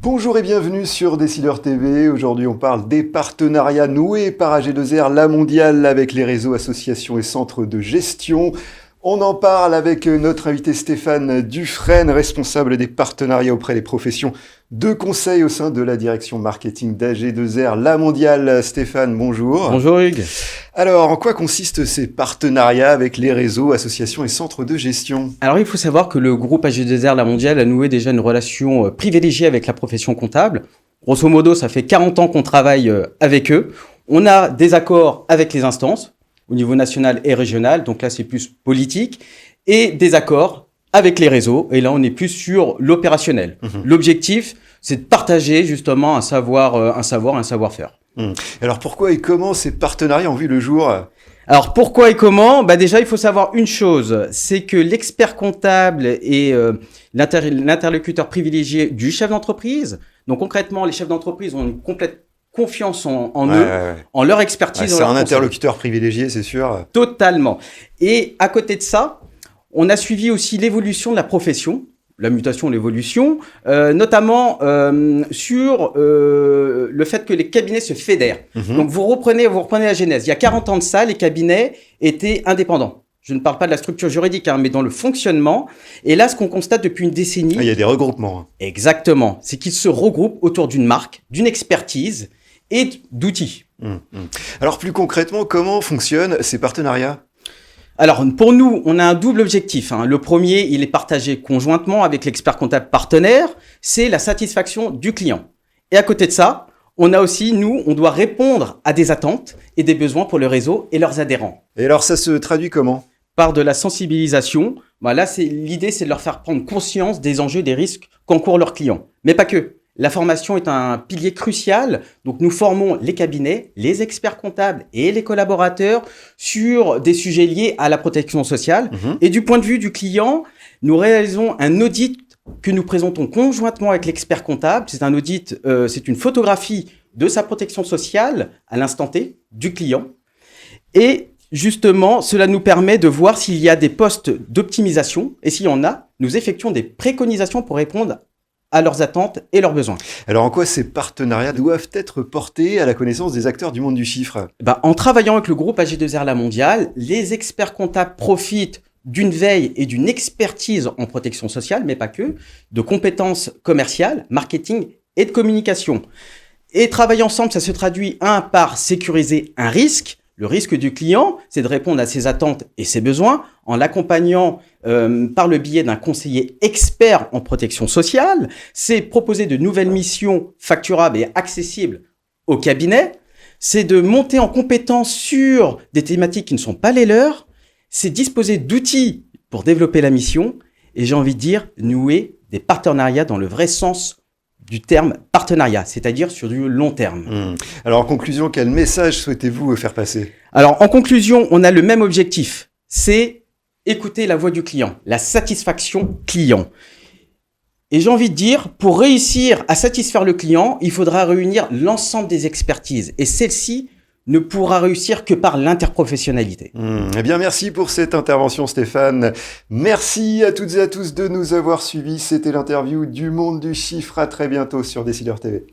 Bonjour et bienvenue sur Décideur TV. Aujourd'hui, on parle des partenariats noués par AG2R, la mondiale, avec les réseaux, associations et centres de gestion. On en parle avec notre invité Stéphane Dufresne, responsable des partenariats auprès des professions de conseil au sein de la direction marketing d'AG2R, la mondiale. Stéphane, bonjour. Bonjour Hugues. Alors, en quoi consistent ces partenariats avec les réseaux, associations et centres de gestion ? Alors, il faut savoir que le groupe AG2R, la mondiale, a noué déjà une relation privilégiée avec la profession comptable. Grosso modo, ça fait 40 ans qu'on travaille avec eux. On a des accords avec les instances au niveau national et régional, donc là, c'est plus politique, et des accords avec les réseaux, et là, on est plus sur l'opérationnel. L'objectif, c'est de partager justement un savoir-faire. Alors, pourquoi et comment ces partenariats ont vu le jour ? Alors, pourquoi et comment ? Déjà, il faut savoir une chose, c'est que l'expert comptable est l'interlocuteur privilégié du chef d'entreprise. Donc, concrètement, les chefs d'entreprise ont une complète confiance en eux, en leur expertise. C'est un interlocuteur privilégié, c'est sûr. Totalement. Et à côté de ça, on a suivi aussi l'évolution de la profession, la mutation, l'évolution, notamment sur le fait que les cabinets se fédèrent. Donc, vous reprenez la genèse. Il y a 40 ans de ça, les cabinets étaient indépendants. Je ne parle pas de la structure juridique, mais dans le fonctionnement. Et là, ce qu'on constate depuis une décennie... Il y a des regroupements. Exactement. C'est qu'ils se regroupent autour d'une marque, d'une expertise et d'outils. Alors, plus concrètement, comment fonctionnent ces partenariats ? Alors, pour nous, on a un double objectif. Le premier, il est partagé conjointement avec l'expert comptable partenaire, c'est la satisfaction du client. Et à côté de ça, on a aussi, nous, on doit répondre à des attentes et des besoins pour le réseau et leurs adhérents. Et alors, ça se traduit comment ? Par de la sensibilisation. Là, l'idée, c'est de leur faire prendre conscience des enjeux, des risques qu'encourent leurs clients. Mais pas que. La formation est un pilier crucial. Donc, nous formons les cabinets, les experts comptables et les collaborateurs sur des sujets liés à la protection sociale. Et du point de vue du client, nous réalisons un audit que nous présentons conjointement avec l'expert comptable. C'est un audit, c'est une photographie de sa protection sociale à l'instant T du client. Et justement, cela nous permet de voir s'il y a des postes d'optimisation. Et s'il y en a, nous effectuons des préconisations pour répondre à leurs attentes et leurs besoins. Alors, en quoi ces partenariats doivent être portés à la connaissance des acteurs du monde du chiffre ? En travaillant avec le groupe AG2R La Mondiale, les experts comptables profitent d'une veille et d'une expertise en protection sociale, mais pas que, de compétences commerciales, marketing et de communication. Et travailler ensemble, ça se traduit, par sécuriser un risque. Le risque du client, c'est de répondre à ses attentes et ses besoins en l'accompagnant par le biais d'un conseiller expert en protection sociale. C'est proposer de nouvelles missions facturables et accessibles au cabinet. C'est de monter en compétence sur des thématiques qui ne sont pas les leurs. C'est disposer d'outils pour développer la mission. Et j'ai envie de dire, nouer des partenariats dans le vrai sens du terme partenariat, c'est-à-dire sur du long terme. Alors, en conclusion, quel message souhaitez-vous faire passer ? Alors, en conclusion, on a le même objectif, c'est écouter la voix du client, la satisfaction client. Et j'ai envie de dire, pour réussir à satisfaire le client, il faudra réunir l'ensemble des expertises. Et celle-ci ne pourra réussir que par l'interprofessionnalité. Eh bien, merci pour cette intervention, Stéphane. Merci à toutes et à tous de nous avoir suivis. C'était l'interview du Monde du Chiffre. À très bientôt sur Décideur TV.